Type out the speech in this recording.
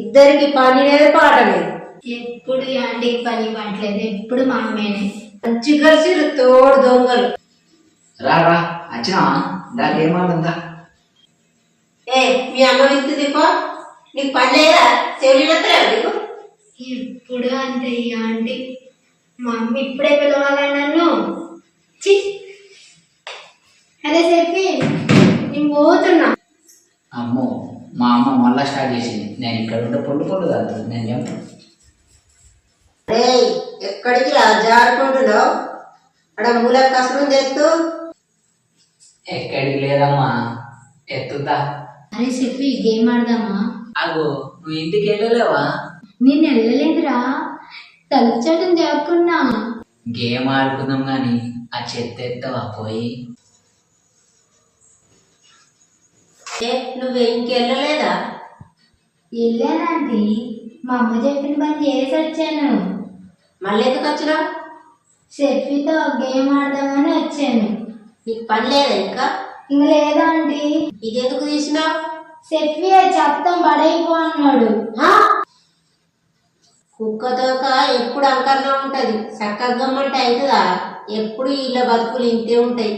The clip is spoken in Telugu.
ఇద్దరికి పని లేదు పాట లేదు. ఎప్పుడు ఈ ఆంటీకి పని ఇవ్వట్లేదు, ఎప్పుడు మా అమ్మేనే. మంచి కలిసి తోడు దొంగలు. రా రా వచ్చినావా? దానికి ఏమాడుందా? ఏ మీ అమ్మ విత్తుంది పో. నీకు పని లేదా? చెవులినత్తరా నీకు? ఎప్పుడు అంతే ఈ ఆంటీ. మా అమ్మ ఇప్పుడే పిలవాలా నన్ను? చి. అరే చెప్పి నేను పోతున్నా. అమ్మో మా అమ్మ మళ్ళా స్టార్ట్ చేసింది. నేను ఇక్కడ ఉంటే పొల్లు కాదు నేను చెప్తాను. ఎక్కడికి రా జారుకుంటున్నావు? అక్కడ మూల కసరం చేస్తూ. ఎక్కడికి లేదమ్మా, ఎత్తుతా. అరే చెప్పి గేమ్ ఆడదామా? అగో నువ్వు ఇంటికి వెళ్ళలేవా? నేను వెళ్ళలేదురా, తలుచాటం చెప్పుకున్నా. గేమ్ ఆడుకుందాం గాని ఆ చెత్త ఎత్తవా పోయి? నువ్వు ఇంకెళ్ళలేదా? వెళ్ళానంటీ, మా అమ్మ చెప్పిన పని చేసి వచ్చాను. మళ్ళీ ఎందుకు వచ్చినావు? సెఫీతో గేమ్ ఆడదామని వచ్చాను. నీకు పని లేదా ఇంకా? ఇంక లేదా ఆంటీ. ఇదెందుకు తీసినావు? సెఫీ చెప్తాం పడైపో అన్నాడు. కుక్కతోక ఎప్పుడు అంకరణ ఉంటది, చక్కగా గమ్మంటే అవుతుందా? ఎప్పుడు ఇలా బతుకులు ఇంతే ఉంటాయి.